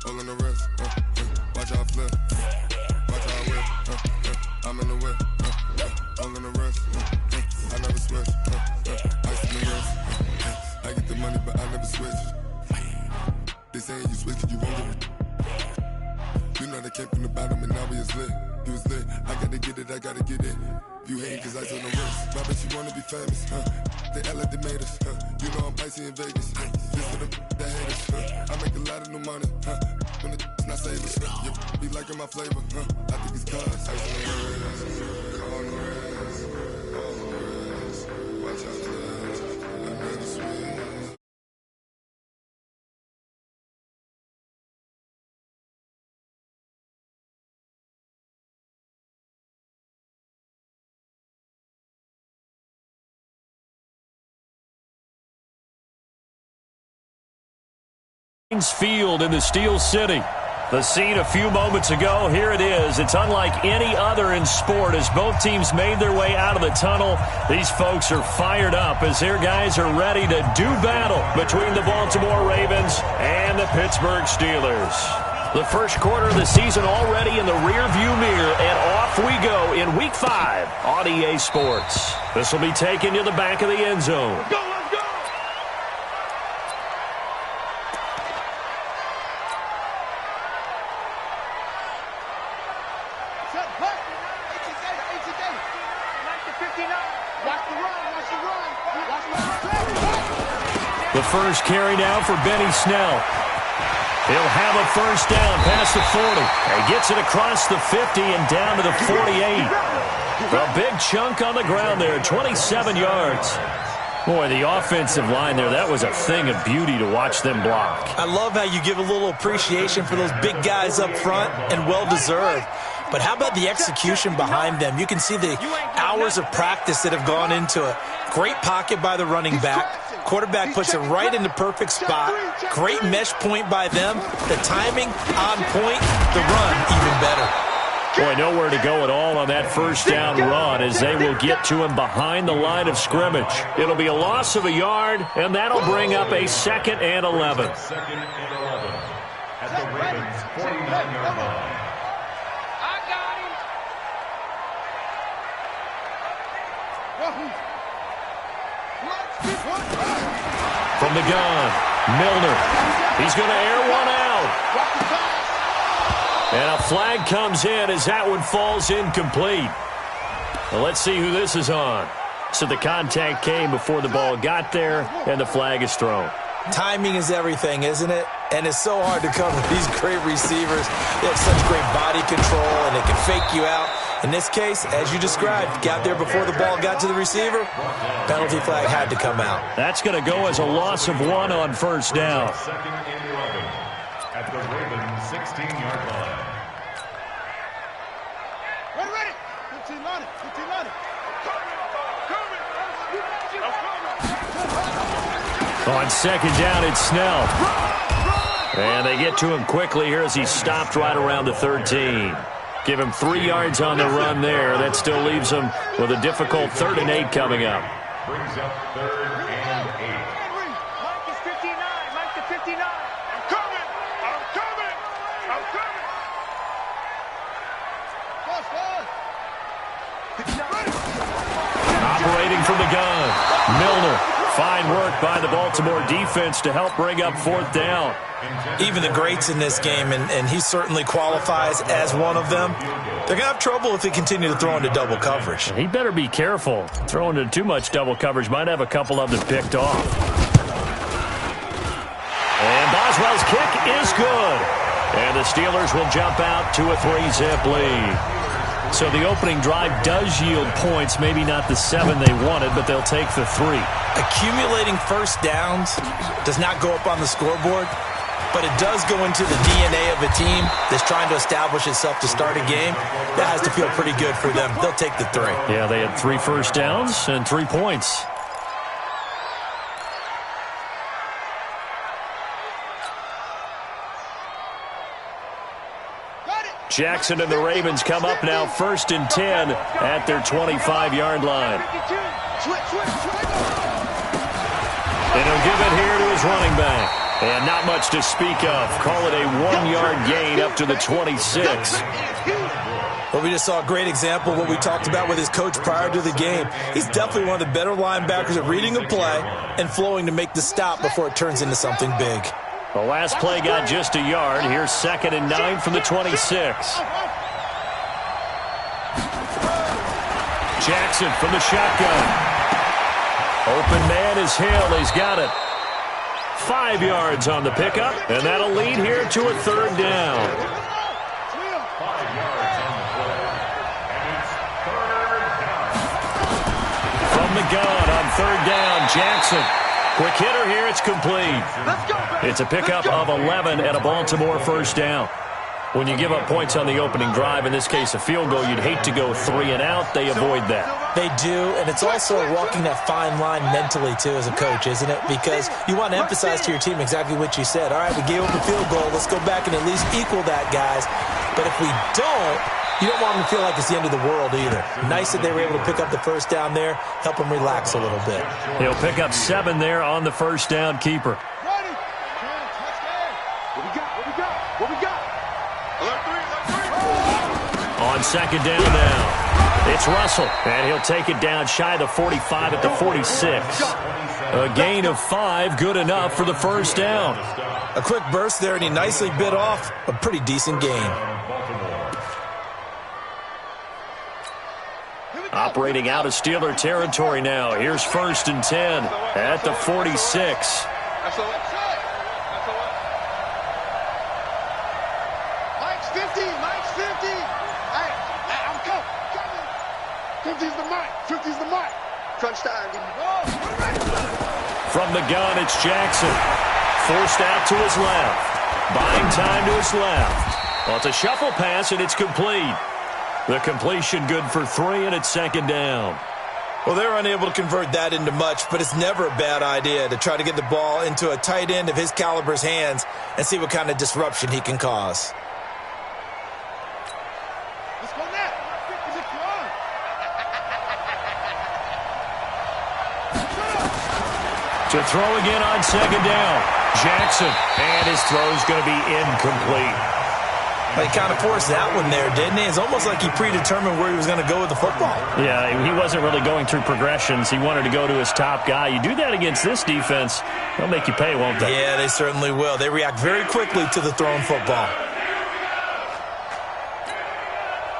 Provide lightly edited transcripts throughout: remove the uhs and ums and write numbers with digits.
All in the wrist, watch how I flip, watch how I whip, I'm in the whip, all in the wrist, I never switch, ice in the wrist, I get the money but I never switch. They saying you switch it, you won't get it. You know they came from the bottom and now we is lit. You was lit, I gotta get it, I gotta get it. You hate cause ice on the wrist, but I bet you wanna be famous, They act like they made us, You know I'm icy in Vegas, This for the that hate us, I make a lot of new money, When the not save us, You be liking my flavor, I think it's cause ice on the wrist, on the wrist, on the wrist, watch out flash, I never switch. Field in the Steel City. The scene a few moments ago, here it is. It's unlike any other in sport as both teams made their way out of the tunnel. These folks are fired up as their guys are ready to do battle between the Baltimore Ravens and the Pittsburgh Steelers. The first quarter of the season already in the rearview mirror, and off we go in Week 5 on EA Sports. This will be taken to the back of the end zone. The first carry now for Benny Snell. He'll have a first down past the 40. He gets it across the 50 and down to the 48. A big chunk on the ground there, 27 yards. Boy, the offensive line there, that was a thing of beauty to watch them block. I love how you give a little appreciation for those big guys up front, and well-deserved. But how about the execution behind them? You can see the hours of practice that have gone into it. Great pocket by the running back. Quarterback puts it right in the perfect spot. Great mesh point by them. The timing on point. The run even better. Boy, nowhere to go at all on that first down run as they will get to him behind the line of scrimmage. It'll be a loss of a yard, and that'll bring up a 2nd and 11. Second and 11 at the Ravens' 49-yard line. From the gun, Milner. He's going to air one out. And a flag comes in as that one falls incomplete. Well, let's see who this is on. So the contact came before the ball got there, and the flag is thrown. Timing is everything, isn't it? And it's so hard to cover these great receivers. They have such great body control, and they can fake you out. In this case, as you described, got there before the ball got to the receiver. Penalty flag had to come out. That's going to go as a loss of 1 on first down. 2nd and 11 at the Ravens' 16-yard line. Ready. 15 on it. 15 on it. On second down, it's Snell. And they get to him quickly here as he stopped right around the 13. Give him 3 yards on the run there. That still leaves him with a difficult 3rd and 8 coming up. Brings up 3rd and 8. Mike is 59. Mike to 59. I'm coming. Operating from the gun, Milner. Fine work by the Baltimore defense to help bring up 4th down. Even the greats in this game, and he certainly qualifies as one of them, they're going to have trouble if they continue to throw into double coverage. He better be careful. Throwing into too much double coverage might have a couple of them picked off. And Boswell's kick is good. And the Steelers will jump out to a 3-zip lead. So the opening drive does yield points, maybe not the 7 they wanted, but they'll take the 3. Accumulating first downs does not go up on the scoreboard, but it does go into the DNA of a team that's trying to establish itself to start a game. That has to feel pretty good for them. They'll take the 3. Yeah, they had 3 first downs and 3 points. Jackson and the Ravens come up now 1st and 10 at their 25-yard line. And he'll give it here to his running back. And not much to speak of. Call it a 1-yard gain up to the 26. Well, we just saw a great example of what we talked about with his coach prior to the game. He's definitely one of the better linebackers at reading a play and flowing to make the stop before it turns into something big. The last play got just a yard. Here's 2nd and 9 from the 26. Jackson from the shotgun. Open man is Hill. He's got it. 5 yards on the pickup, and that'll lead here to a 3rd down. 5 yards on the play, and it's 3rd down. From the gun on 3rd down, Jackson. Quick hitter here, it's complete. It's a pickup of 11 and a Baltimore 1st down. When you give up points on the opening drive, in this case a field goal, you'd hate to go 3 and out. They avoid that. They do, and it's also walking that fine line mentally, too, as a coach, isn't it? Because you want to emphasize to your team exactly what you said. All right, we gave up a field goal. Let's go back and at least equal that, guys. But if we don't, you don't want them to feel like it's the end of the world either. Nice that they were able to pick up the 1st down there, help them relax a little bit. He'll pick up 7 there on the 1st down keeper. What we got? On 2nd down now. It's Russell, and he'll take it down shy of the 45 at the 46. A gain of 5, good enough for the 1st down. A quick burst there, and he nicely bit off a pretty decent gain. Operating out of Steeler territory now. Here's 1st and 10 at the 46. Mike's 50. Hey, I'm coming. 50's the mic. 50's the mic. Crunch time. From the gun, it's Jackson. Forced out to his left. Buying time to his left. Well, it's a shuffle pass, and it's complete. The completion good for 3, and it's 2nd down. Well, they were unable to convert that into much, but it's never a bad idea to try to get the ball into a tight end of his caliber's hands and see what kind of disruption he can cause. Let's go now. To throw again on 2nd down. Jackson, and his throw's going to be incomplete. He kind of forced that one there, didn't he? It's almost like he predetermined where he was going to go with the football. Yeah, he wasn't really going through progressions. He wanted to go to his top guy. You do that against this defense, they'll make you pay, won't they? Yeah, they certainly will. They react very quickly to the thrown football.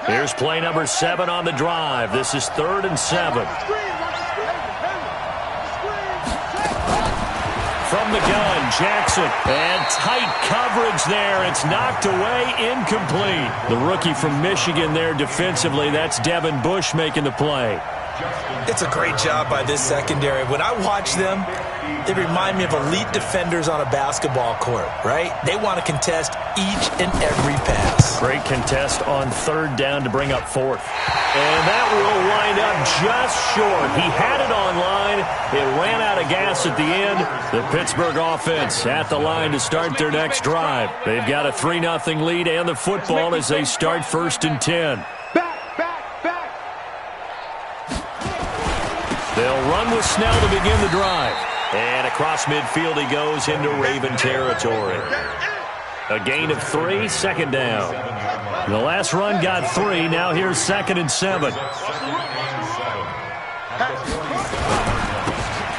Here's play number 7 on the drive. This is 3rd and 7. From the gun, Jackson, and tight coverage there. It's knocked away, incomplete. The rookie from Michigan there defensively. That's Devin Bush making the play. It's a great job by this secondary. When I watch them, they remind me of elite defenders on a basketball court, right? They want to contest each and every pass. Great contest on 3rd down to bring up 4th. And that will wind up just short. He had it on line. It ran out of gas at the end. The Pittsburgh offense at the line to start their next drive. They've got a 3-0 lead and the football as they start 1st and 10. Back. They'll run with Snell to begin the drive. And across midfield he goes into Raven territory. A gain of 3, 2nd down. The last run got 3. Now here's 2nd and 7.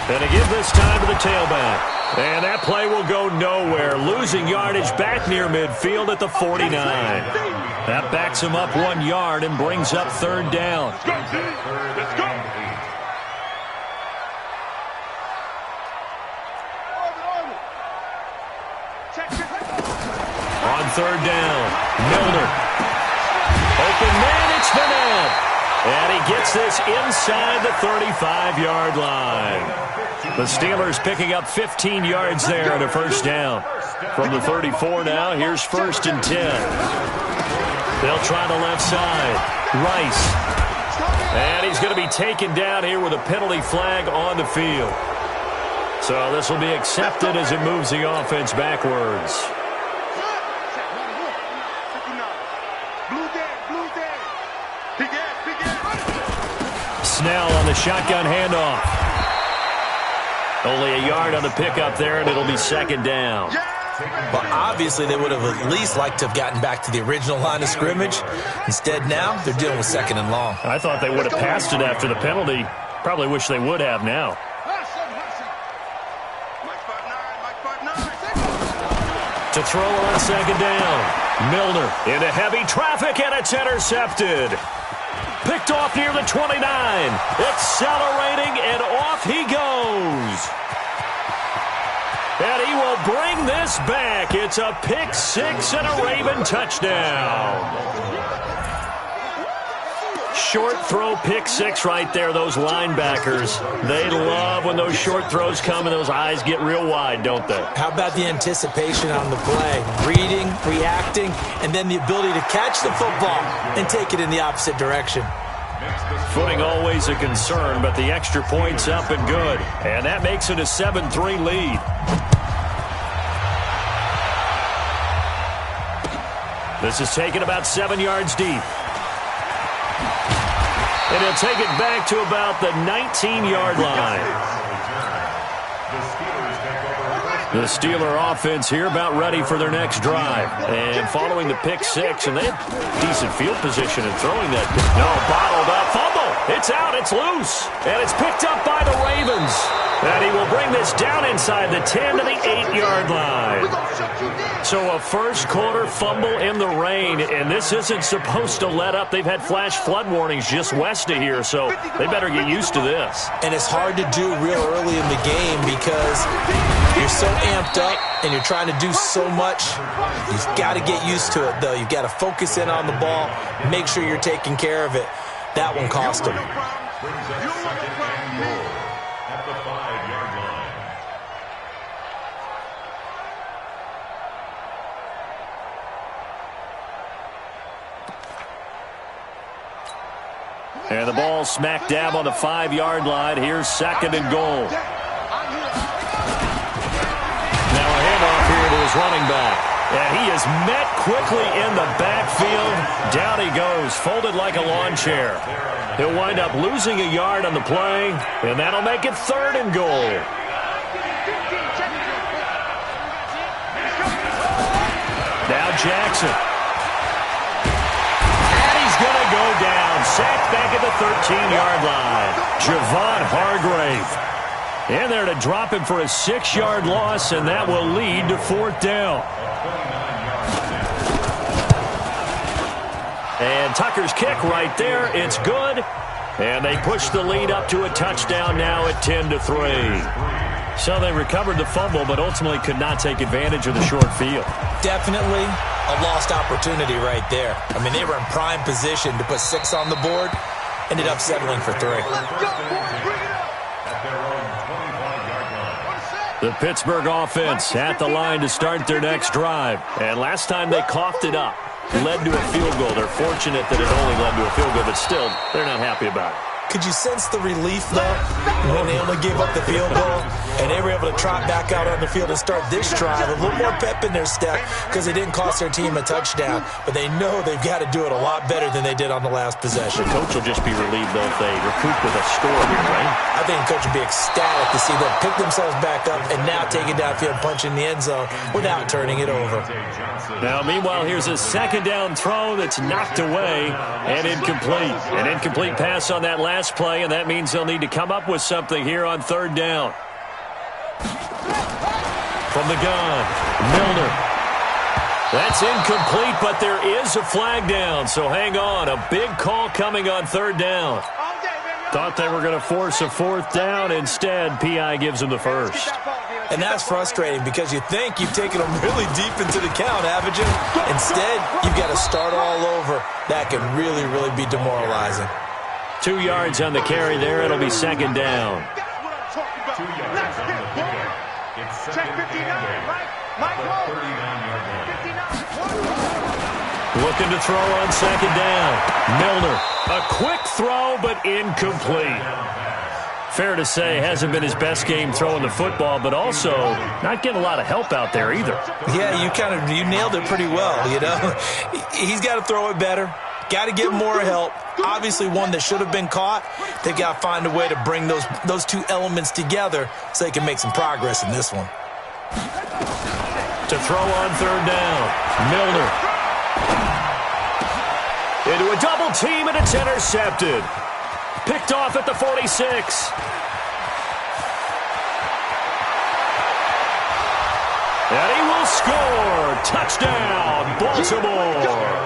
And again this time to the tailback. And that play will go nowhere. Losing yardage back near midfield at the 49. That backs him up 1 yard and brings up 3rd down. Let's go. On 3rd down, Milner. Open man, it's Burnett. And he gets this inside the 35-yard line. The Steelers picking up 15 yards there at a 1st down. From the 34 now, here's 1st and 10. They'll try the left side. Rice. And he's going to be taken down here with a penalty flag on the field. So this will be accepted as it moves the offense backwards. Snell on the shotgun handoff. Only a yard on the pickup there, and it'll be second down. Well, obviously, they would have at least liked to have gotten back to the original line of scrimmage. Instead, now they're dealing with second and long. I thought they would have passed it after the penalty. Probably wish they would have now. To throw on second down. Milner into heavy traffic, and it's intercepted. Picked off near the 29. Accelerating, and off he goes. And he will bring this back. It's a pick six and a Raven touchdown. Short throw pick six right there, those linebackers. They love when those short throws come and those eyes get real wide, don't they? How about the anticipation on the play? Reading, reacting, and then the ability to catch the football and take it in the opposite direction. Footing always a concern, but the extra point's up and good. And that makes it a 7-3 lead. This is taken about 7 yards deep. And he'll take it back to about the 19-yard line. The Steeler offense here about ready for their next drive. And following the pick six, and they have decent field position in throwing that. No, bottled up. Fumble. It's out. It's loose. And it's picked up by the Ravens. And he will bring this down inside the 10 to the 8-yard line. So a first-quarter fumble in the rain, and this isn't supposed to let up. They've had flash flood warnings just west of here, so they better get used to this. And it's hard to do real early in the game because you're so amped up and you're trying to do so much. You've got to get used to it, though. You've got to focus in on the ball, make sure you're taking care of it. That one cost them. At the 5-yard line. And the ball smack dab on the 5-yard line. Here's second and goal. Now a handoff here to his running back. And he is met quickly in the backfield. Down he goes, folded like a lawn chair. He'll wind up losing a yard on the play, and that'll make it third and goal. Now Jackson. And he's going to go down. Sacked back at the 13-yard line. Javon Hargrave in there to drop him for a 6-yard loss, and that will lead to fourth down. And Tucker's kick right there. It's good. And they push the lead up to a touchdown now at 10-3. So they recovered the fumble, but ultimately could not take advantage of the short field. Definitely a lost opportunity right there. I mean, they were in prime position to put 6 on the board. Ended up settling for 3. The Pittsburgh offense at the line to start their next drive. And last time they coughed it up. Led to a field goal. They're fortunate that it only led to a field goal, but still, they're not happy about it. Could you sense the relief, though, when they only gave up the field goal and they were able to trot back out on the field and start this drive? A little more pep in their step because they didn't cost their team a touchdown, but they know they've got to do it a lot better than they did on the last possession. The coach will just be relieved, though, if they recoup with a score here, right? I think the coach will be ecstatic to see them pick themselves back up and now take it downfield, punch in the end zone without turning it over. Now, meanwhile, here's a second down throw that's knocked away and incomplete. An incomplete pass on that last play, and that means they'll need to come up with something here on third down. From the gun, Milner. That's incomplete, but there is a flag down, so hang on. A big call coming on third down. Thought they were going to force a fourth down. Instead, P.I. gives them the first. And that's frustrating because you think you've taken them really deep into the count, haven't you? Instead, you've got to start all over. That can really, really be demoralizing. 2 yards on the carry there. It'll be second down. 2 yards on the pickup. It's second and goal. 39-yard line. Looking to throw on second down. Milner. A quick throw, but incomplete. Fair to say, hasn't been his best game throwing the football, but also not getting a lot of help out there either. Yeah, you nailed it pretty well, you know. He's got to throw it better. Got to get more help. Obviously one that should have been caught. They've got to find a way to bring those two elements together so they can make some progress in this one. To throw on third down, Milner. Into a double team, and it's intercepted. Picked off at the 46. And he will score. Touchdown, Baltimore.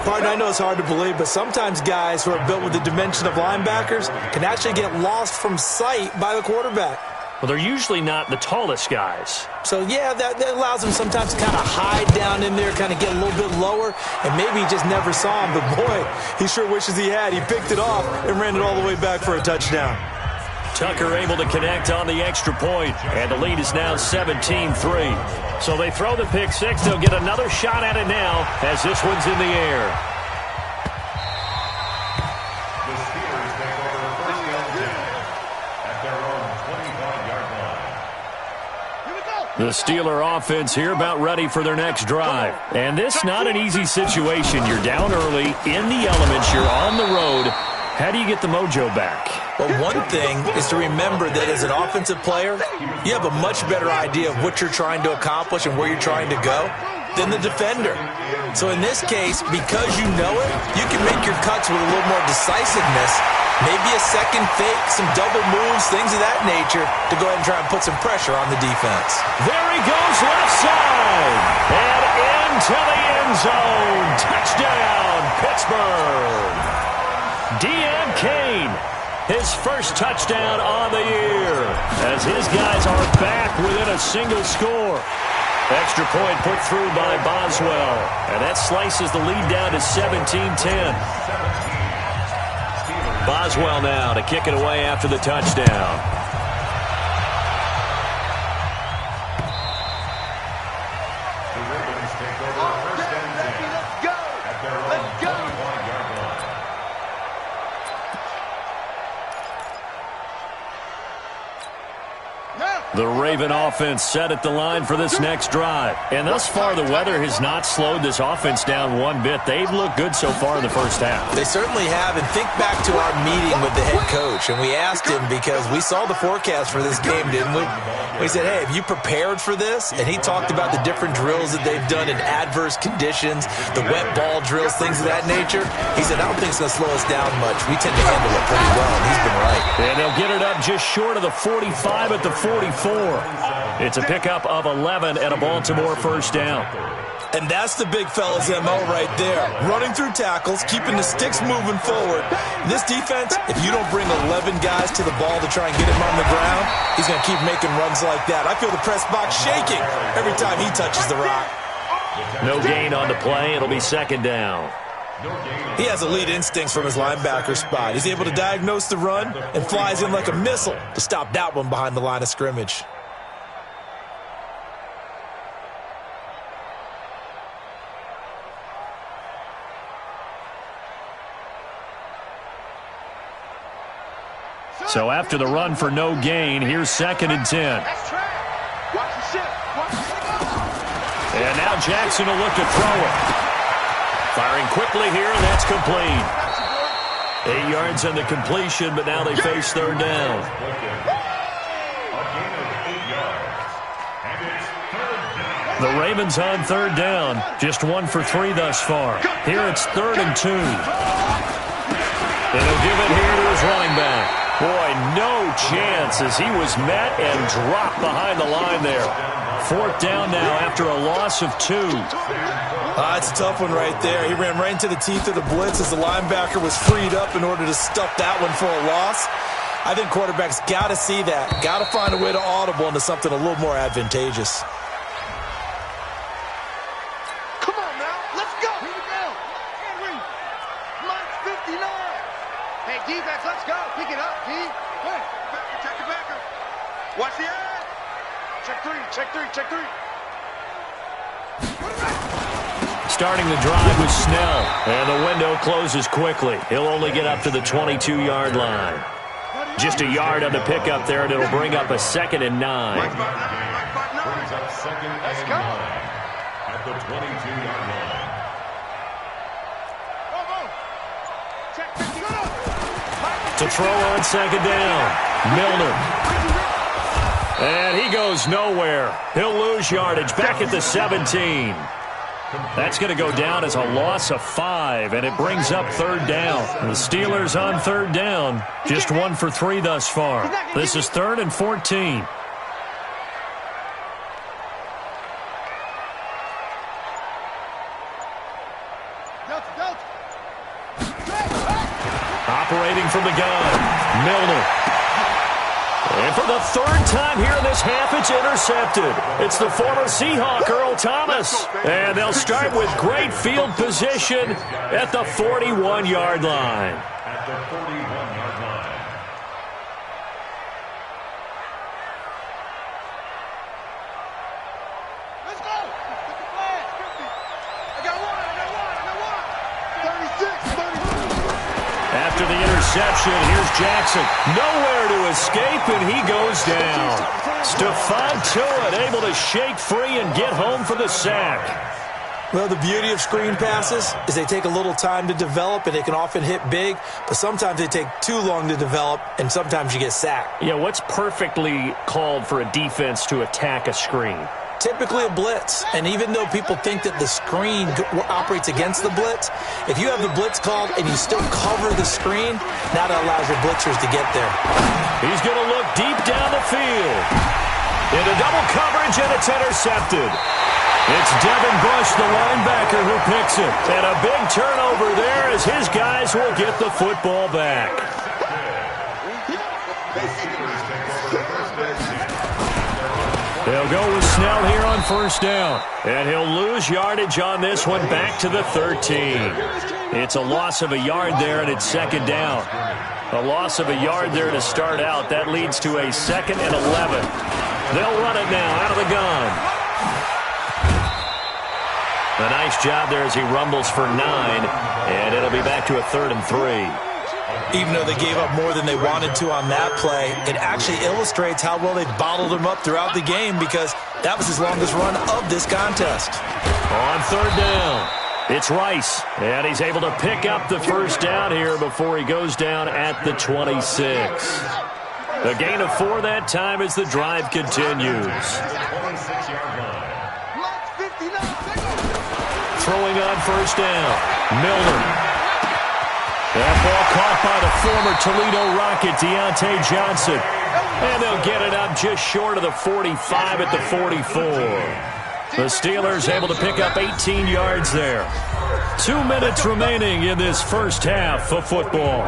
Pardon, I know it's hard to believe, but sometimes guys who are built with the dimension of linebackers can actually get lost from sight by the quarterback. Well, they're usually not the tallest guys. So, yeah, that allows them sometimes to kind of hide down in there, kind of get a little bit lower, and maybe he just never saw him. But, boy, he sure wishes he had. He picked it off and ran it all the way back for a touchdown. Tucker able to connect on the extra point, and the lead is now 17-3. So they throw the pick six. They'll get another shot at it now as this one's in the air. The Steelers take over first down 10 at their own 25-yard line. The Steeler offense here about ready for their next drive. And this not an easy situation. You're down early, in the elements, you're on the road. How do you get the mojo back? Well, one thing is to remember that as an offensive player, you have a much better idea of what you're trying to accomplish and where you're trying to go than the defender. So in this case, because you know it, you can make your cuts with a little more decisiveness, maybe a second fake, some double moves, things of that nature, to go ahead and try and put some pressure on the defense. There he goes, left side, and into the end zone. Touchdown, Pittsburgh. Deon Cain, his first touchdown on the year, as his guys are back within a single score. Extra point put through by Boswell, and that slices the lead down to 17-10. Boswell now to kick it away after the touchdown. The Raven offense set at the line for this next drive. And thus far, the weather has not slowed this offense down one bit. They've looked good so far in the first half. They certainly have. And think back to our meeting with the head coach. And we asked him, because we saw the forecast for this game, didn't we? We said, hey, have you prepared for this? And he talked about the different drills that they've done in adverse conditions, the wet ball drills, things of that nature. He said, I don't think it's going to slow us down much. We tend to handle it pretty well, and he's been right. And they'll get it up just short of the 45 at the 44. It's a pickup of 11 and a Baltimore first down. And that's the big fella's MO right there. Running through tackles, keeping the sticks moving forward. This defense, if you don't bring 11 guys to the ball to try and get him on the ground, he's going to keep making runs like that. I feel the press box shaking every time he touches the rock. No gain on the play. It'll be second down. He has elite instincts from his linebacker spot. He's able to diagnose the run and flies in like a missile to stop that one behind the line of scrimmage. So after the run for no gain, here's 2nd and 10. And now Jackson will look to throw it. Firing quickly here, and that's complete. 8 yards on the completion, but now they face third down. The Ravens on third down. Just 1 for 3 thus far. Here it's 3rd and 2. And he'll give it here to his running back. Boy, no chance as he was met and dropped behind the line there. 4th down now after a loss of 2. It's a tough one right there. He ran right into the teeth of the blitz as the linebacker was freed up in order to stuff that one for a loss. I think quarterbacks got to see that. Got to find a way to audible into something a little more advantageous. Come on now, let's go. Here we go. Mike 59. Hey, defense, let's go. Pick it up, D. Hey, check the backer. Watch the eye. Check 3, check 3, check 3. Starting the drive with Snell, and the window closes quickly. He'll only get up to the 22-yard line. Just a yard on the pickup there, and it'll bring up a 2nd and 9. Brings up 2nd and 9 at the 22-yard line. To throw on second down, Milner. And he goes nowhere. He'll lose yardage back at the 17. That's going to go down as a loss of 5, and it brings up third down. The Steelers on third down, just 1 for 3 thus far. This is 3rd and 14. Operating from the gun, Milner. And for the 3rd time here in this half, it's intercepted. It's the former Seahawk, Earl Thomas. And they'll start with great field position at the 41-yard line. At the 41-yard line. Let's go. Get the flag. 50. I got one. 36. After the interception, here's Jackson. Nowhere to escape, and he goes down. Stephon Tuitt able to shake free and get home for the sack. Well, the beauty of screen passes is they take a little time to develop, and they can often hit big, but sometimes they take too long to develop, and sometimes you get sacked. Yeah, what's perfectly called for a defense to attack a screen? Typically a blitz, and even though people think that the screen operates against the blitz, if you have the blitz called and you still cover the screen, now that allows your blitzers to get there. He's going to look deep down the field. Into double coverage, and it's intercepted. It's Devin Bush, the linebacker, who picks it. And a big turnover there as his guys will get the football back. They'll go with Snell here on first down. And he'll lose yardage on this one back to the 13. It's a loss of a yard there, and it's second down. A loss of a yard there to start out. That leads to a 2nd and 11. They'll run it now out of the gun. A nice job there as he rumbles for 9. And it'll be back to a 3rd and 3. Even though they gave up more than they wanted to on that play, it actually illustrates how well they bottled him up throughout the game, because that was his longest run of this contest. On third down, it's Rice, and he's able to pick up the first down here before he goes down at the 26. A gain of 4 that time as the drive continues. Throwing on first down, Milner. That ball caught by the former Toledo Rocket, Deontay Johnson. And they'll get it up just short of the 45 at the 44. The Steelers able to pick up 18 yards there. 2 minutes remaining in this first half of football.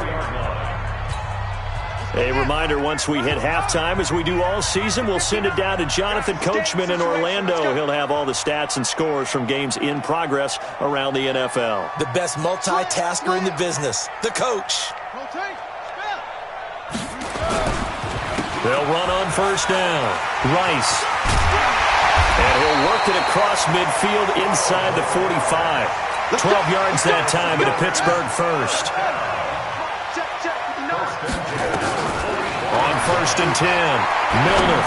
A reminder, once we hit halftime, as we do all season, we'll send it down to Jonathan Coachman in Orlando. He'll have all the stats and scores from games in progress around the NFL. The best multitasker in the business, the coach. They'll run on first down. Rice. And he'll work it across midfield inside the 45. 12 yards that time at a Pittsburgh first. On 1st and 10, Milner.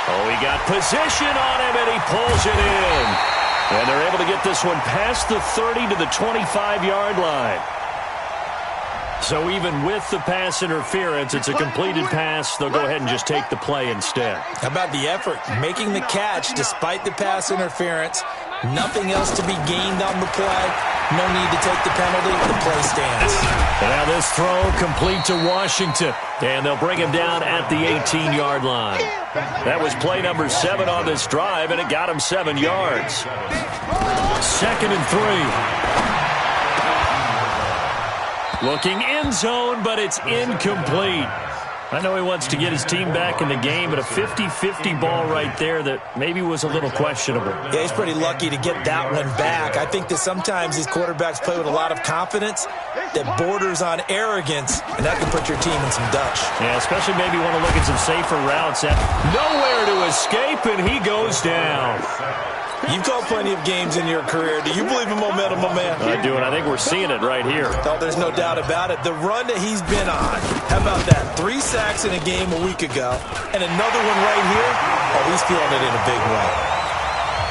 Oh, he got position on him, and he pulls it in. And they're able to get this one past the 30 to the 25-yard line. So even with the pass interference, it's a completed pass. They'll go ahead and just take the play instead. How about the effort? Making the catch despite the pass interference. Nothing else to be gained on the play. No need to take the penalty. The play stands. Now this throw complete to Washington. And they'll bring him down at the 18-yard line. That was play number 7 on this drive, and it got him 7 yards. 2nd and 3. Looking end zone, but it's incomplete. I know he wants to get his team back in the game, but a 50-50 ball right there that maybe was a little questionable. Yeah, he's pretty lucky to get that one back. I think that sometimes these quarterbacks play with a lot of confidence that borders on arrogance, and that can put your team in some Dutch. Yeah, especially maybe want to look at some safer routes. Nowhere to escape, and he goes down. You've called plenty of games in your career. Do you believe in momentum, my man? I do, and I think we're seeing it right here. Oh, there's no doubt about it. The run that he's been on, how about that? 3 sacks in a game a week ago, and another one right here. Oh, he's feeling it in a big way.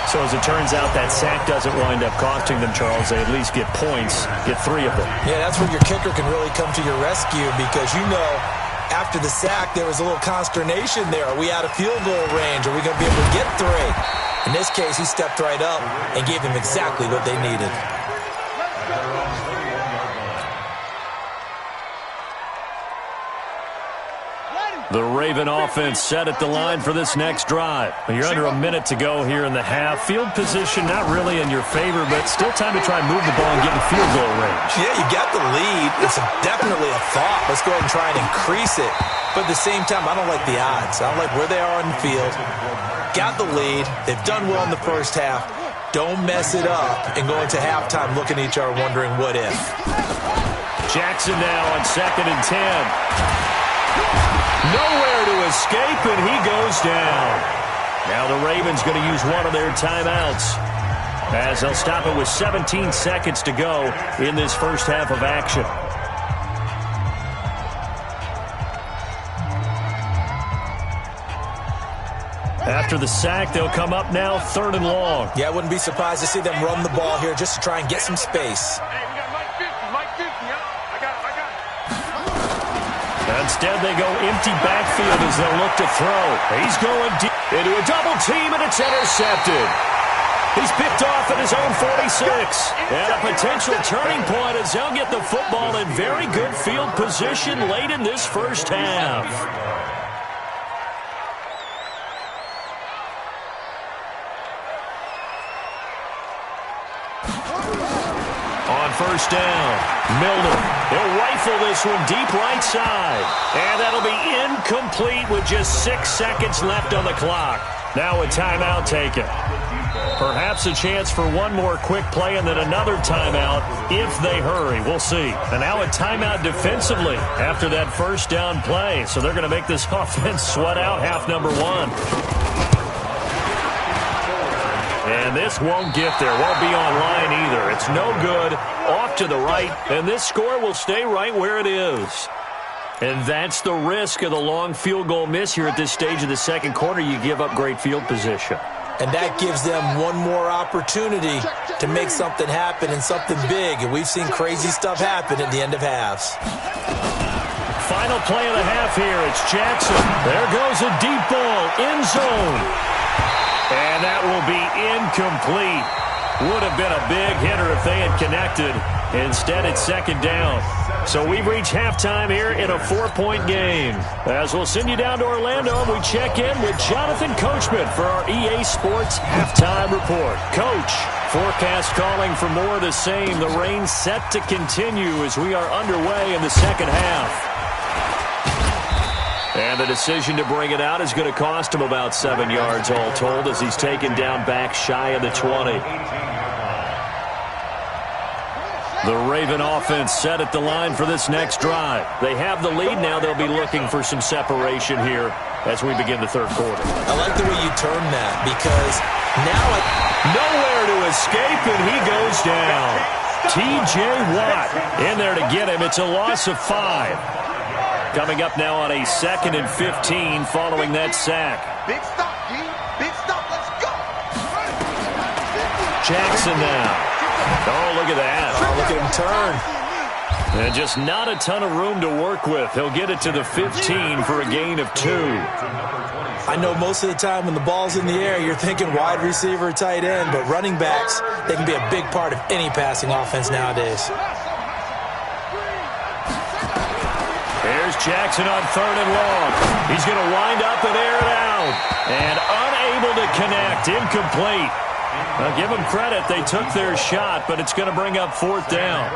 So as it turns out, that sack doesn't wind up costing them, Charles. They at least get points, get 3 of them. Yeah, that's where your kicker can really come to your rescue because after the sack, there was a little consternation there. Are we out of field goal range? Are we going to be able to get 3? In this case, he stepped right up and gave them exactly what they needed. The Raven offense set at the line for this next drive. You're under a minute to go here in the half. Field position not really in your favor, but still time to try and move the ball and get in field goal range. Yeah, you got the lead. It's definitely a thought. Let's go ahead and try and increase it. But at the same time, I don't like the odds. I don't like where they are on the field. Got the lead. They've done well in the first half. Don't mess it up and go into halftime looking at each other wondering what if. Jackson now on 2nd and 10. Nowhere to escape, and he goes down. Now the Ravens going to use one of their timeouts as they'll stop it with 17 seconds to go in this first half of action. After the sack, they'll come up now 3rd and long. Yeah, I wouldn't be surprised to see them run the ball here just to try and get some space. Instead, they go empty backfield as they'll look to throw. He's going deep into a double team, and it's intercepted. He's picked off at his own 46. And a potential turning point as they'll get the football in very good field position late in this first half. On first down, Milner. He'll rifle this one deep right side. And that'll be incomplete with just 6 seconds left on the clock. Now a timeout taken. Perhaps a chance for one more quick play and then another timeout if they hurry. We'll see. And now a timeout defensively after that first down play. So they're going to make this offense sweat out half number 1. And this won't get there. Won't be online either. It's no good. Off to the right. And this score will stay right where it is. And that's the risk of the long field goal miss here at this stage of the second quarter. You give up great field position. And that gives them one more opportunity to make something happen and something big. And we've seen crazy stuff happen at the end of halves. Final play of the half here. It's Jackson. There goes a deep ball. End zone. And that will be incomplete. Would have been a big hitter if they had connected. Instead, it's second down. So we've reached halftime here in a 4-point game. As we'll send you down to Orlando, we check in with Jonathan Coachman for our EA Sports Halftime Report. Coach, forecast calling for more of the same. The rain set to continue as we are underway in the second half. And the decision to bring it out is going to cost him about 7 yards all told as he's taken down back shy of the 20. The Raven offense set at the line for this next drive. They have the lead now. They'll be looking for some separation here as we begin the third quarter. I like the way you term that because now nowhere to escape, and he goes down. T.J. Watt in there to get him. It's a loss of 5. Coming up now on a 2nd and 15 following that sack. Big stop, D. Big stop. Let's go. Jackson now. Oh, look at that. Oh, look at him turn. And just not a ton of room to work with. He'll get it to the 15 for a gain of 2. I know most of the time when the ball's in the air, you're thinking wide receiver, tight end, but running backs, they can be a big part of any passing offense nowadays. There's Jackson on 3rd and long. He's going to wind up and air it out. And unable to connect. Incomplete. Now, give them credit. They took their shot, but it's going to bring up 4th down.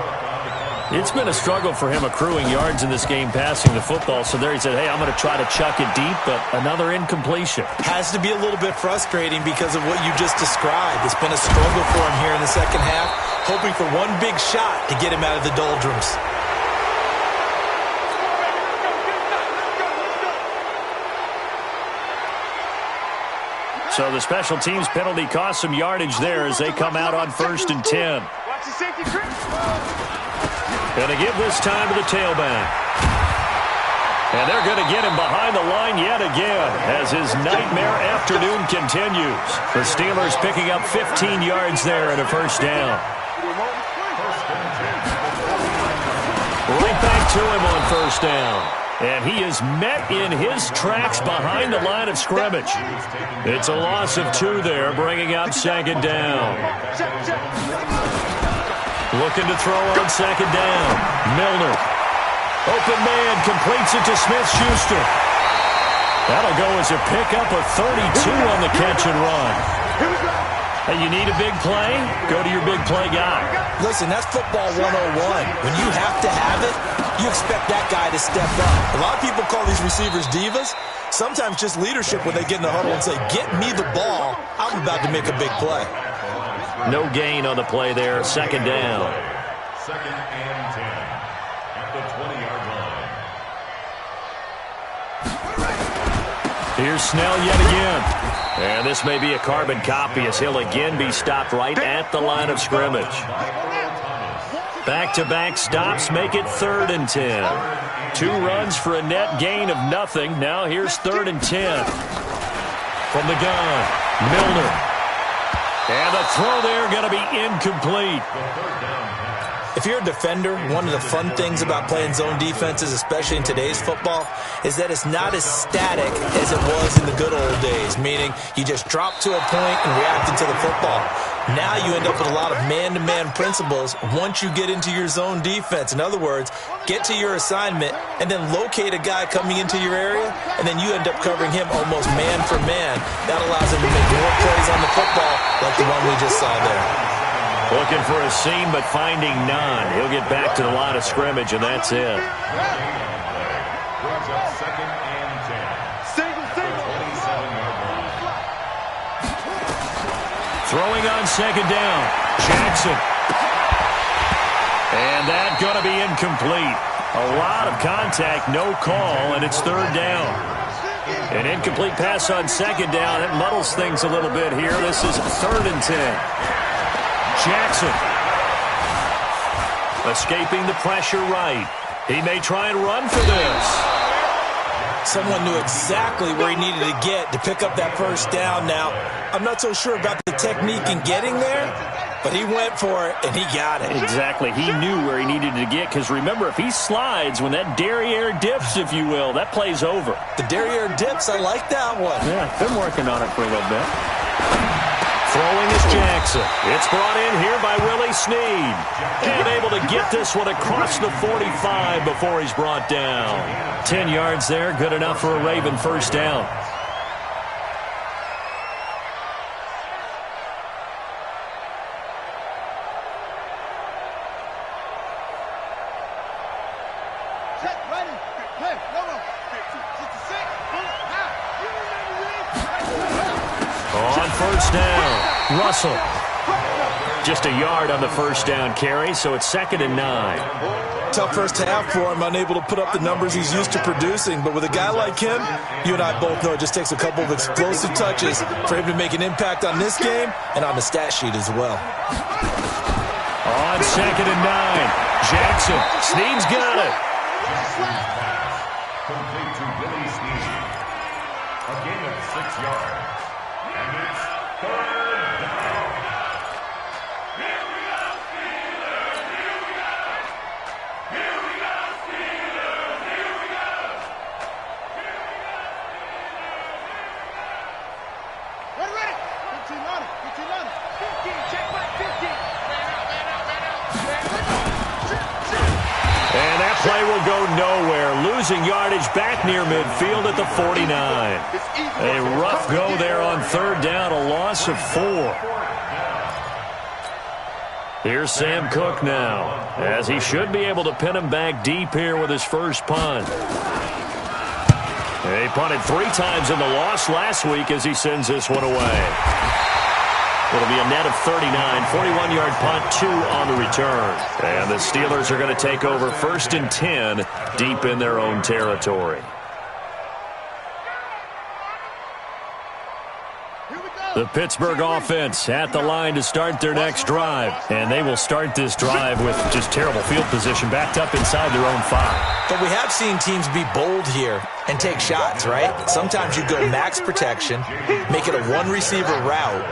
It's been a struggle for him accruing yards in this game passing the football. So there he said, hey, I'm going to try to chuck it deep, but another incompletion. Has to be a little bit frustrating because of what you just described. It's been a struggle for him here in the second half, hoping for one big shot to get him out of the doldrums. So the special teams penalty cost some yardage there as they come out on 1st and 10. Watch the safety trip. Going to give this time to the tailback. And they're going to get him behind the line yet again as his nightmare afternoon continues. The Steelers picking up 15 yards there and a first down. Right back to him on first down. And he is met in his tracks behind the line of scrimmage. It's a loss of 2 there, bringing up second down. Looking to throw on second down. Milner. Open man, completes it to Smith-Schuster. That'll go as a pickup of 32 on the catch and run. Hey, you need a big play? Go to your big play guy. Listen, that's football 101. When you have to have it, you expect that guy to step up. A lot of people call these receivers divas. Sometimes just leadership when they get in the huddle and say, get me the ball. I'm about to make a big play. No gain on the play there. Second down. Second and 10 at the 20-yard line. Here's Snell yet again. And this may be a carbon copy as he'll again be stopped right at the line of scrimmage. Back-to-back stops make it 3rd and 10. 2 runs for a net gain of nothing. Now here's 3rd and 10. From the gun, Milner. And the throw there going to be incomplete. If you're a defender, one of the fun things about playing zone defenses, especially in today's football, is that it's not as static as it was in the good old days, meaning you just drop to a point and react into the football. Now you end up with a lot of man-to-man principles once you get into your zone defense. In other words, get to your assignment and then locate a guy coming into your area, and then you end up covering him almost man for man. That allows him to make more plays on the football like the one we just saw there. Looking for a seam, but finding none. He'll get back to the line of scrimmage, and that's it. Brings up second and 10. Single. 27-yard line. Throwing on second down. Jackson. And that's going to be incomplete. A lot of contact, no call, and it's 3rd down. An incomplete pass on second down. It muddles things a little bit here. This is 3rd and 10. Jackson escaping the pressure right. He may try and run for this. Someone knew exactly where he needed to get to pick up that first down. Now, I'm not so sure about the technique in getting there, but he went for it, and he got it. Exactly. He knew where he needed to get, because remember, if he slides, when that derriere dips, if you will, that play's over. The derriere dips, I like that one. Yeah, been working on it for a little bit. Throwing is Jackson. It's brought in here by Willie Snead. And able to get this one across the 45 before he's brought down. 10 yards there, good enough for a Raven first down. On first down, Russell. Just a yard on the first down carry, so it's 2nd and 9. Tough first half for him, unable to put up the numbers he's used to producing. But with a guy like him, you and I both know it just takes a couple of explosive touches for him to make an impact on this game and on the stat sheet as well. On 2nd and 9, Jackson. Snead's got it. Complete to Willie Snead. A gain of 6 yards. And it's 3rd down. Here we go, Steelers! Here we go! Here we go, Steelers! Here we go! Here we go, Steelers! Ready, ready! 15 on it, 15 on it. 15, check back, 15. Man out. And that play will go nowhere. Losing yardage back near midfield at the 49. A rough go there on 3rd down, a loss of 4. Here's Sam Cook now, as he should be able to pin him back deep here with his first punt. He punted 3 times in the loss last week as he sends this one away. It'll be a net of 39, 41-yard punt, 2 on the return. And the Steelers are going to take over 1st and 10 deep in their own territory. Here we go. The Pittsburgh offense at the line to start their next drive. And they will start this drive with just terrible field position, backed up inside their own 5. But we have seen teams be bold here and take shots, right? Sometimes you go max protection, make it a one-receiver route,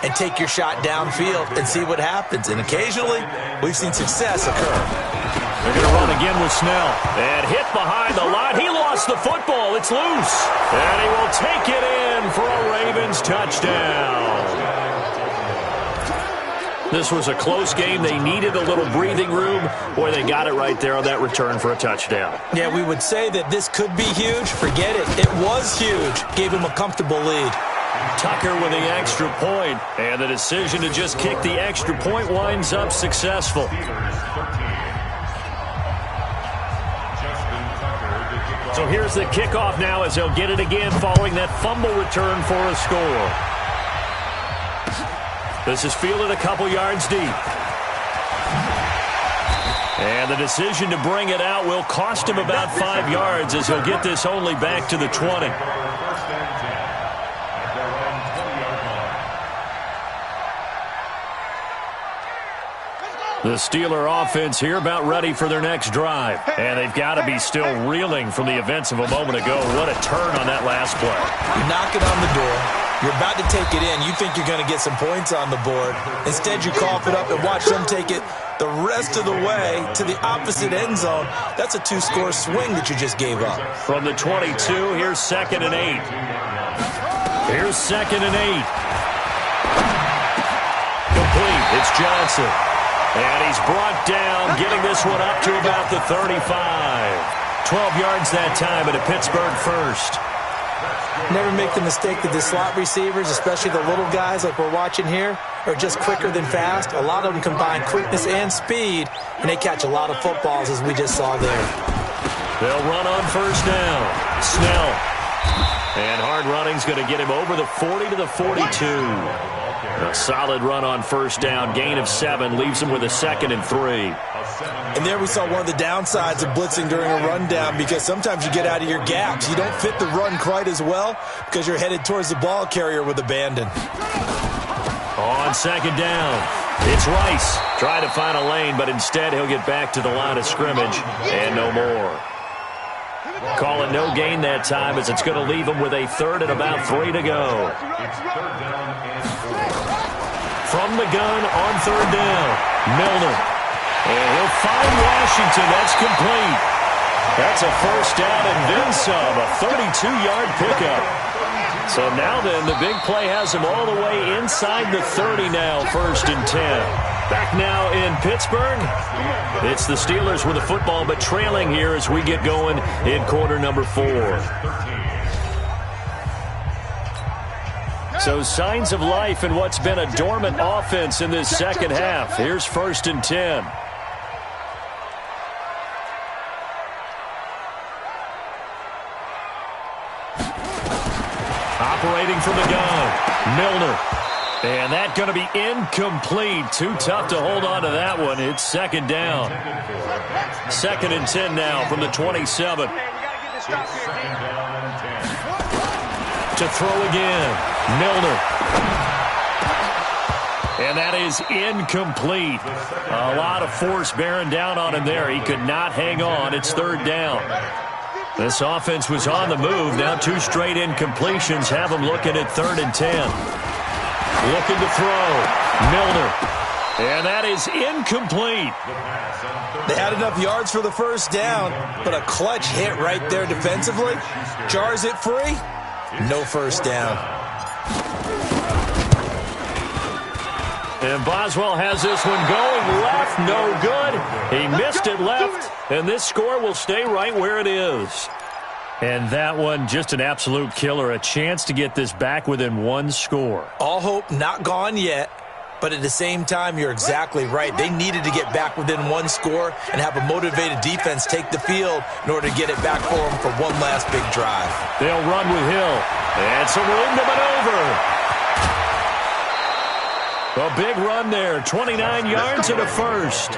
and take your shot downfield and see what happens. And occasionally, we've seen success occur. They're going to run again with Snell. And hit behind the line. He lost the football. It's loose. And he will take it in for a Ravens touchdown. This was a close game. They needed a little breathing room. Boy, they got it right there on that return for a touchdown. Yeah, we would say that this could be huge. Forget it. It was huge. Gave him a comfortable lead. Tucker with the extra point. And the decision to just kick the extra point winds up successful. So here's the kickoff now as they'll get it again following that fumble return for a score. This is fielded a couple yards deep. And the decision to bring it out will cost him about 5 yards as he'll get this only back to the 20. The Steeler offense here about ready for their next drive. And they've got to be still reeling from the events of a moment ago. What a turn on that last play. You're knocking on the door. You're about to take it in. You think you're going to get some points on the board. Instead, you cough it up and watch them take it the rest of the way to the opposite end zone. That's a 2-score swing that you just gave up. From the 22, here's 2nd and 8. Here's 2nd and 8. Complete. It's Johnson. And he's brought down, getting this one up to about the 35. 12 yards that time and a Pittsburgh first. Never make the mistake that the slot receivers, especially the little guys like we're watching here, are just quicker than fast. A lot of them combine quickness and speed, and they catch a lot of footballs, as we just saw there. They'll run on first down. Snell. And hard running's going to get him over the 40 to the 42. A solid run on first down. Gain of 7 leaves him with a 2nd and 3. And there we saw one of the downsides of blitzing during a rundown, because sometimes you get out of your gaps. You don't fit the run quite as well because you're headed towards the ball carrier with abandon. On 2nd down, it's Rice trying to find a lane, but instead he'll get back to the line of scrimmage and no more. Call it no gain that time, as it's going to leave him with a 3rd and about 3 to go. From the gun on 3rd down, Milner. And he'll find Washington. That's complete. That's a first down and then some. A 32-yard pickup. So now then, the big play has him all the way inside the 30 now, 1st and 10. Back now in Pittsburgh. It's the Steelers with the football, but trailing here as we get going in quarter number 4. So signs of life in what's been a dormant offense in this second half. Here's 1st and 10. Operating from the gun, Milner. And that's going to be incomplete. Too tough to hold on to that one. It's 2nd down. 2nd and 10 now from the 27. To throw again, Milner. And that is incomplete. A lot of force bearing down on him there. He could not hang on. It's 3rd down. This offense was on the move. Now 2 straight incompletions have them looking at 3rd and 10. Looking to throw. Milner. And that is incomplete. They had enough yards for the first down, but a clutch hit right there defensively. Jars it free. No first down. And Boswell has this one going left. No good. He missed it left. And this score will stay right where it is. And that one, just an absolute killer. A chance to get this back within 1 score. All hope not gone yet. But at the same time, you're exactly right. They needed to get back within 1 score and have a motivated defense take the field in order to get it back for them for one last big drive. They'll run with Hill. And some room to maneuver. A big run there. 29 yards and a first.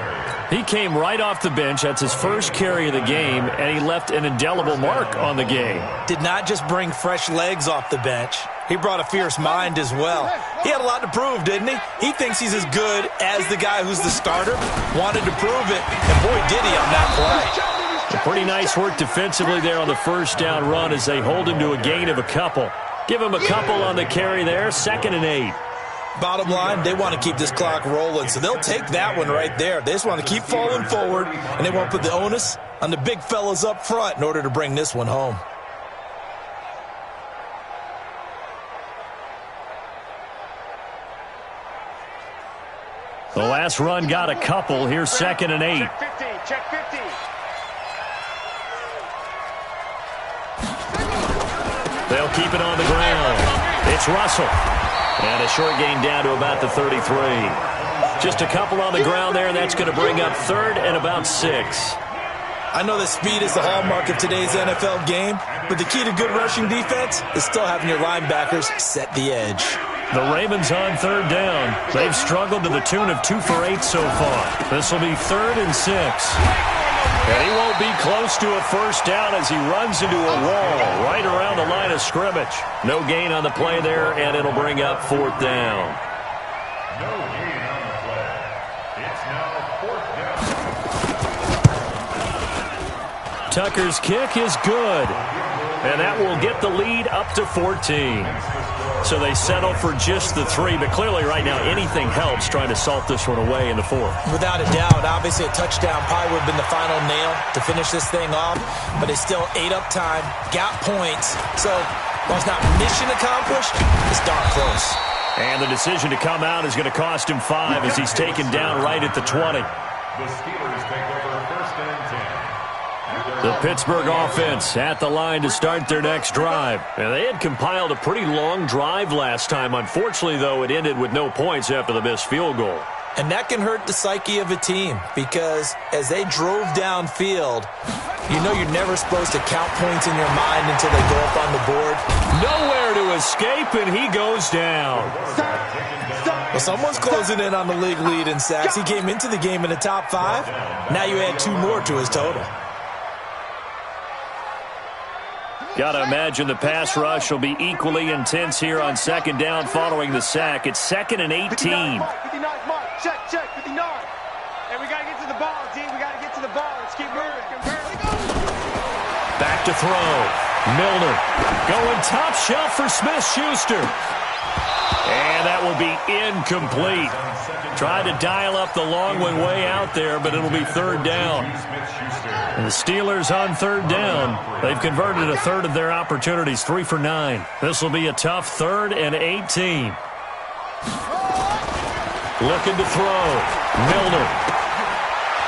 He came right off the bench. That's his first carry of the game, and he left an indelible mark on the game. Did not just bring fresh legs off the bench. He brought a fierce mind as well. He had a lot to prove, didn't he? He thinks he's as good as the guy who's the starter. Wanted to prove it, and boy, did he on that play. Pretty nice work defensively there on the first down run as they hold him to a gain of a couple. Give him a couple on the carry there, 2nd and 8. Bottom line, they want to keep this clock rolling, so they'll take that one right there. They just want to keep falling forward, and they want to put the onus on the big fellas up front in order to bring this one home. The last run got a couple. Here's 2nd and 8. Check 50. Check 50. They'll keep it on the ground. It's Russell. And a short gain down to about the 33. Just a couple on the ground there, and that's going to bring up 3rd and about 6. I know that speed is the hallmark of today's NFL game, but the key to good rushing defense is still having your linebackers set the edge. The Ravens on 3rd down. They've struggled to the tune of 2 for 8 so far. This will be 3rd and 6. And he won't be close to a first down as he runs into a wall right around the line of scrimmage. No gain on the play there, and it'll bring up 4th down. No gain on the play. It's now 4th down. Tucker's kick is good. And that will get the lead up to 14. So they settle for just the 3, but clearly right now anything helps trying to salt this one away in the 4th. Without a doubt, obviously a touchdown probably would have been the final nail to finish this thing off, but they still ate up time, got points. So while it's not mission accomplished, it's darn close. And the decision to come out is going to cost him 5 as he's taken down right at the 20. The Steelers take over 1st and 10. The Pittsburgh offense at the line to start their next drive. And they had compiled a pretty long drive last time. Unfortunately, though, it ended with no points after the missed field goal. And that can hurt the psyche of a team because as they drove downfield, you know you're never supposed to count points in your mind until they go up on the board. Nowhere to escape, and he goes down. Well, someone's closing in on the league lead in sacks. He came into the game in the top 5. Now you add 2 more to his total. Got to imagine the pass rush will be equally intense here on 2nd down following the sack. It's 2nd and 18. 59 mark. Check, 59. And we got to get to the ball, team. We got to get to the ball. Let's keep moving. Back to throw. Milner going top shelf for Smith-Schuster. And that will be incomplete. Tried to dial up the long one way out there, but it'll be 3rd down. And the Steelers on 3rd down. They've converted a 1/3 of their opportunities, 3 for 9. This will be a tough 3rd and 18. Looking to throw. Milner.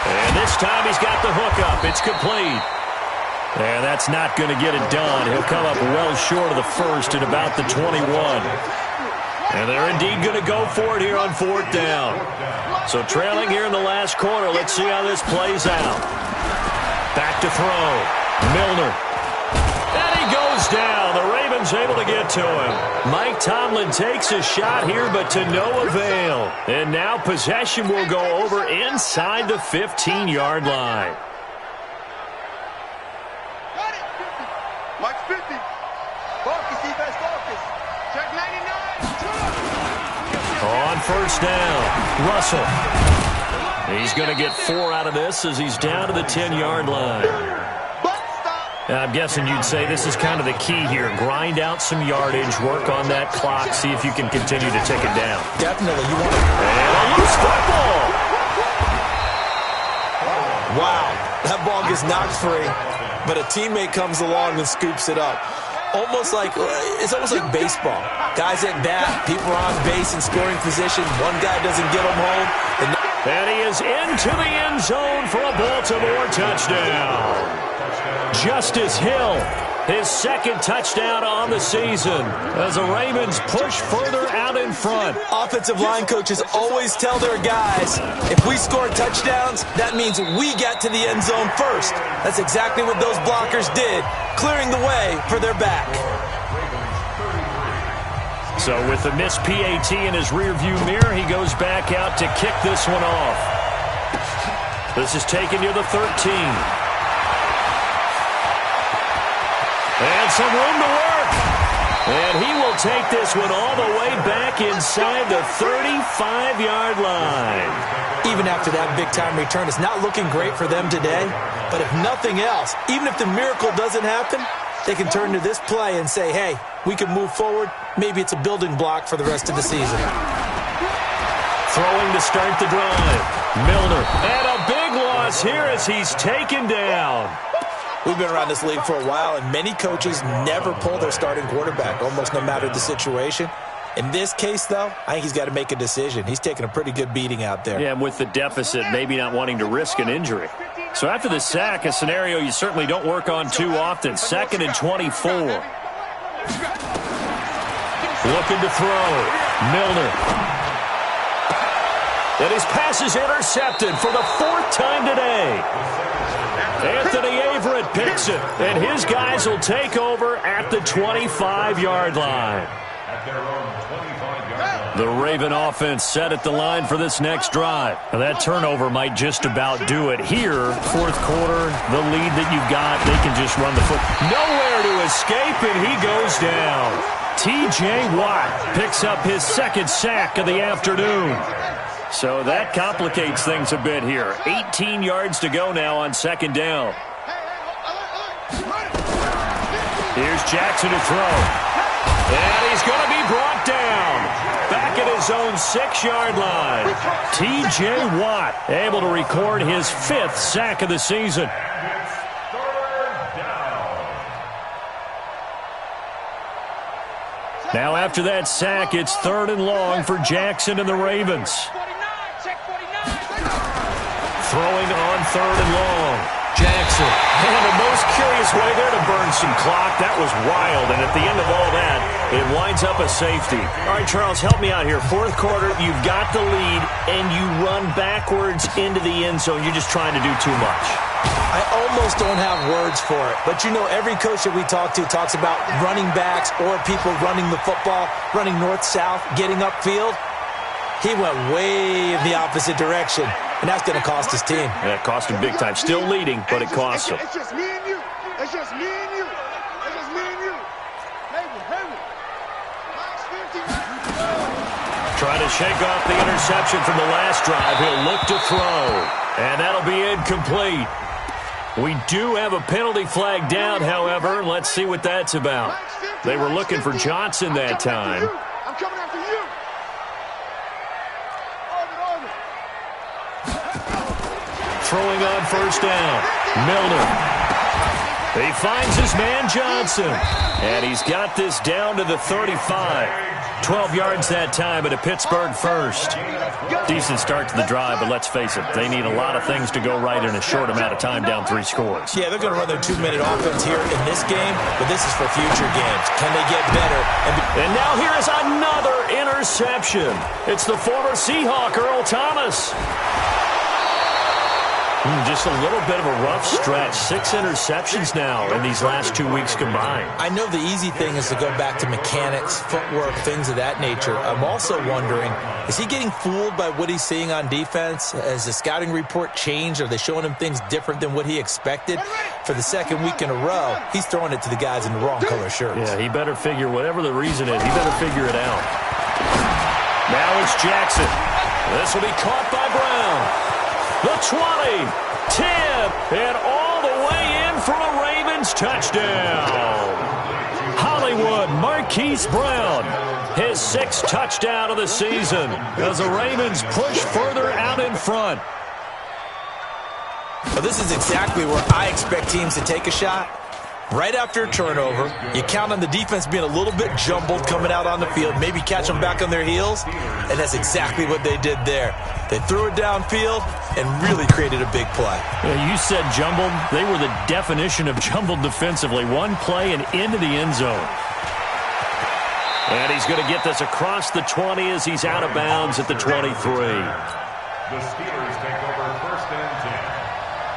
And this time he's got the hook up. It's complete. And that's not going to get it done. He'll come up well short of the 1st at about the 21. And they're indeed going to go for it here on 4th down. So trailing here in the last quarter, let's see how this plays out. Back to throw. Milner. And he goes down. The Ravens able to get to him. Mike Tomlin takes a shot here, but to no avail. And now possession will go over inside the 15-yard line. Got it. Mike's 50. Focus, defense, focus. Check 99. On 1st down, Russell. He's going to get 4 out of this as he's down to the 10-yard line. I'm guessing you'd say this is kind of the key here. Grind out some yardage, work on that clock, see if you can continue to tick it down. Definitely. You want to... And a loose football. Wow. That ball gets knocked free, but a teammate comes along and scoops it up. It's almost like baseball. Guys at bat, people are on base in scoring position. One guy doesn't get them home. And he is into the end zone for a Baltimore touchdown. Justice Hill, his 2nd touchdown on the season as the Ravens push further out in front. Offensive line coaches always tell their guys, if we score touchdowns, that means we get to the end zone first. That's exactly what those blockers did, clearing the way for their back. So with the missed PAT in his rearview mirror, he goes back out to kick this one off. This is taken near the 13. And some room to work. And he will take this one all the way back inside the 35-yard line. Even after that big-time return, it's not looking great for them today. But if nothing else, even if the miracle doesn't happen, they can turn to this play and say, hey, we can move forward. Maybe it's a building block for the rest of the season. Throwing to start the drive. Milner. And a big loss here as he's taken down. We've been around this league for a while, and many coaches never pull their starting quarterback, almost no matter the situation. In this case, though, I think he's got to make a decision. He's taking a pretty good beating out there. Yeah, and with the deficit, maybe not wanting to risk an injury. So after the sack, a scenario you certainly don't work on too often. 2nd and 24. Looking to throw. Milner. And his pass is intercepted for the 4th time today. Anthony Averett picks it, and his guys will take over at the 25-yard line. The Raven offense set at the line for this next drive. Now that turnover might just about do it here. 4th quarter, the lead that you've got, they can just run the foot. Nowhere to escape, and he goes down. T.J. Watt picks up his 2nd sack of the afternoon. So that complicates things a bit here. 18 yards to go now on 2nd down. Here's Jackson to throw. And he's going to be brought down. Back at his own 6-yard line. T.J. Watt able to record his 5th sack of the season. Now after that sack, it's 3rd and long for Jackson and the Ravens. Throwing on 3rd and long. Jackson. And the most curious way there to burn some clock. That was wild. And at the end of all that, it winds up a safety. All right, Charles, help me out here. 4th quarter, you've got the lead, and you run backwards into the end zone. You're just trying to do too much. I almost don't have words for it. But, you know, every coach that we talk to talks about running backs or people running the football, running north-south, getting upfield. He went way in the opposite direction, and that's going to cost his team. Yeah, it cost him big time. Still leading, but it costs him. It's just me and you. It's just me and you. It's just me and you. Trying to shake off the interception from the last drive. He'll look to throw, and that'll be incomplete. We do have a penalty flag down, however. Let's see what that's about. They were looking for Johnson that time. I'm coming after you. Throwing on 1st down. Milner. He finds his man Johnson. And he's got this down to the 35. 12 yards that time at a Pittsburgh 1st. Decent start to the drive, but let's face it, they need a lot of things to go right in a short amount of time down 3 scores. Yeah, they're going to run their 2-minute offense here in this game, but this is for future games. Can they get better? And now here is another interception. It's the former Seahawk, Earl Thomas. Just a little bit of a rough stretch. 6 interceptions now in these last 2 weeks combined. I know the easy thing is to go back to mechanics, footwork, things of that nature. I'm also wondering, is he getting fooled by what he's seeing on defense? Has the scouting report changed? Are they showing him things different than what he expected? For the 2nd week in a row, he's throwing it to the guys in the wrong color shirts. Yeah, he better figure, whatever the reason is, he better figure it out. Now it's Jackson. This will be caught by Brown. The 20, 10, and all the way in for a Ravens touchdown. Hollywood Marquise Brown, his 6th touchdown of the season as the Ravens push further out in front. Well, this is exactly where I expect teams to take a shot. Right after a turnover, you count on the defense being a little bit jumbled coming out on the field, maybe catch them back on their heels, and that's exactly what they did there. They threw it downfield and really created a big play. Yeah, you said jumbled. They were the definition of jumbled defensively. One play and into the end zone. And he's going to get this across the 20 as he's out of bounds at the 23. The Steelers take over 1st and 10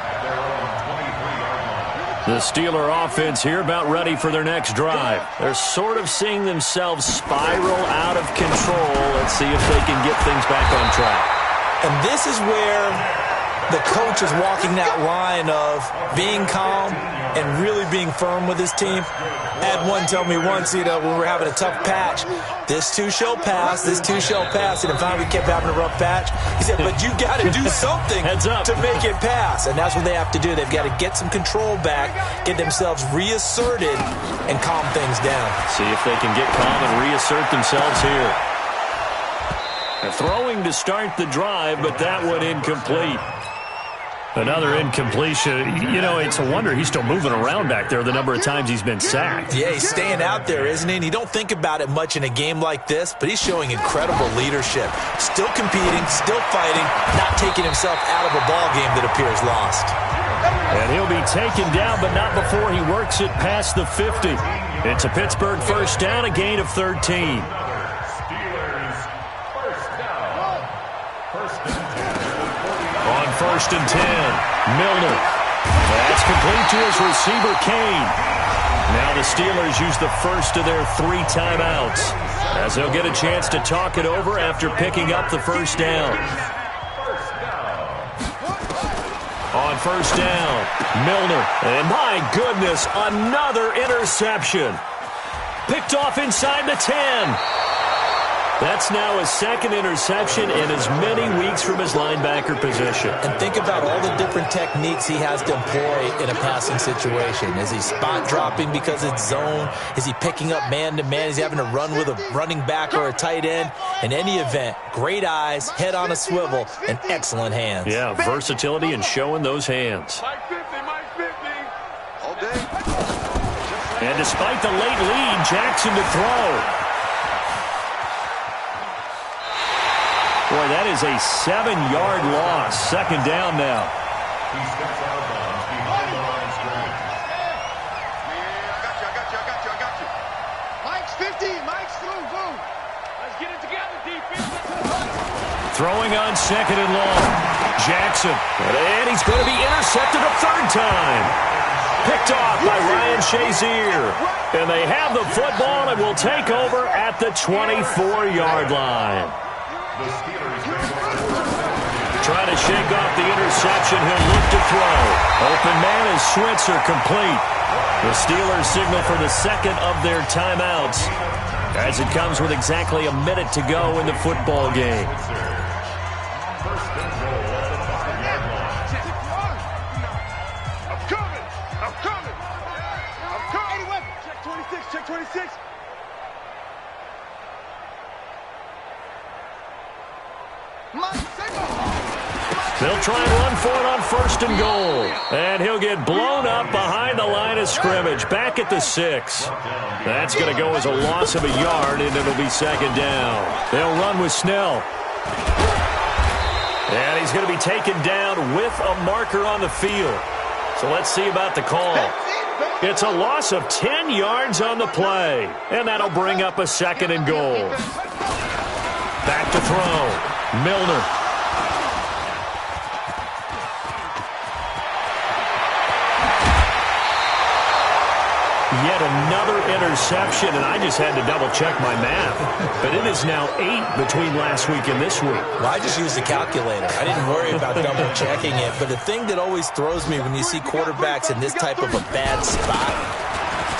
at their own 23-yard line. The Steeler offense here about ready for their next drive. They're sort of seeing themselves spiral out of control. Let's see if they can get things back on track. And this is where the coach is walking that line of being calm and really being firm with his team. I had one tell me once, when we were having a tough patch, this too shall pass, this too shall pass. And finally we kept having a rough patch. He said, but you got to do something to make it pass. And that's what they have to do. They've got to get some control back, get themselves reasserted, and calm things down. See if they can get calm and reassert themselves here. They're throwing to start the drive, but that one incomplete. Another incompletion. It's a wonder he's still moving around back there the number of times he's been sacked. Yeah, he's staying out there, isn't he? And you don't think about it much in a game like this, but he's showing incredible leadership. Still competing, still fighting, not taking himself out of a ball game that appears lost. And he'll be taken down, but not before he works it past the 50. It's a Pittsburgh first down, a gain of 13. First and 10. Milner. That's complete to his receiver, Kane. Now the Steelers use the first of their 3 timeouts, as they'll get a chance to talk it over after picking up the first down. On first down, Milner. And my goodness, another interception. Picked off inside the 10. That's now his second interception in as many weeks from his linebacker position. And think about all the different techniques he has to employ in a passing situation. Is he spot dropping because it's zone? Is he picking up man-to-man? Is he having to run with a running back or a tight end? In any event, great eyes, head on a swivel, and excellent hands. Yeah, versatility and showing those hands. And despite the late lead, Jackson to throw. Boy, that is a 7-yard loss. Second down now. He steps out of bounds behind the line scrimmage. I got you. Mike's 50. Mike's through. Boom. Let's get it together, defense. Throwing on second and long. Jackson. And he's going to be intercepted a third time. Picked off by Ryan Shazier. And they have the football and will take over at the 24-yard line. Trying to shake off the interception. He'll look to throw. Open man is Switzer, complete. The Steelers signal for the second of their timeouts, as it comes with exactly a minute to go in the football game. I'm coming. Check 26. They'll try and run for it on first and goal. And he'll get blown up behind the line of scrimmage. Back at the 6. That's going to go as a loss of a yard, and it'll be second down. They'll run with Snell. And he's going to be taken down with a marker on the field. So let's see about the call. It's a loss of 10 yards on the play. And that'll bring up a second and goal. Back to throw. Milner. Yet another interception, and I just had to double-check my math. But it is now 8 between last week and this week. Well, I just used the calculator. I didn't worry about double-checking it. But the thing that always throws me when you see quarterbacks in this type of a bad spot,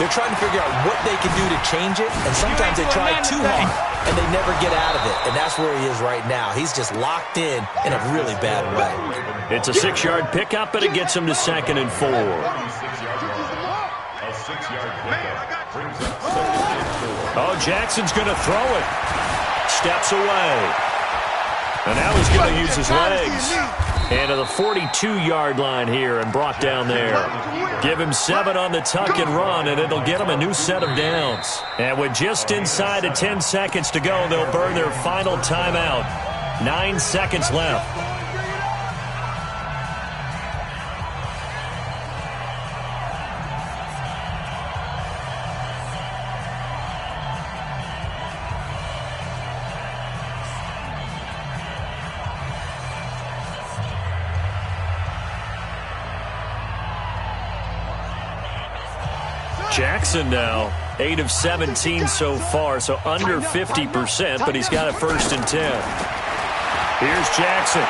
they're trying to figure out what they can do to change it, and sometimes they try too hard, and they never get out of it. And that's where he is right now. He's just locked in a really bad way. It's a 6-yard pickup, and it gets him to second and 4. Oh, Jackson's going to throw it. Steps away. And now he's going to use his legs. And to the 42-yard line here and brought down there. Give him 7 on the tuck and run, and it'll get him a new set of downs. And with just inside of 10 seconds to go, they'll burn their final timeout. 9 seconds left. Jackson now, 8 of 17 so far, so under 50%, but he's got a first and 10. Here's Jackson.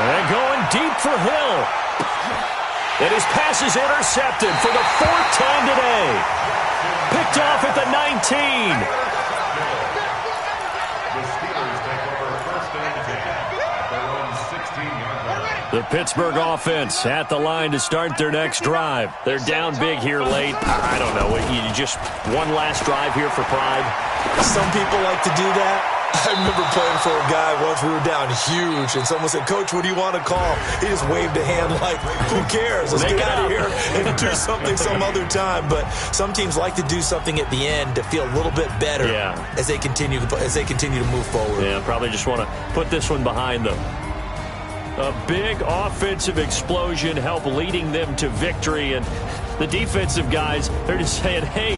And going deep for Hill. And his pass is intercepted for the 4th time today. Picked off at the 19. The Steelers take over 1st and 10 at their own 16-yard line. The Pittsburgh offense at the line to start their next drive. They're down big here late. I don't know. You just one last drive here for pride. Some people like to do that. I remember playing for a guy once. We were down huge, and someone said, "Coach, what do you want to call?" He just waved a hand like, "Who cares? Let's get out of here and do something some other time." But some teams like to do something at the end to feel a little bit better as they continue to move forward. Yeah, probably just want to put this one behind them. A big offensive explosion helped leading them to victory, and the defensive guys, they're just saying, hey.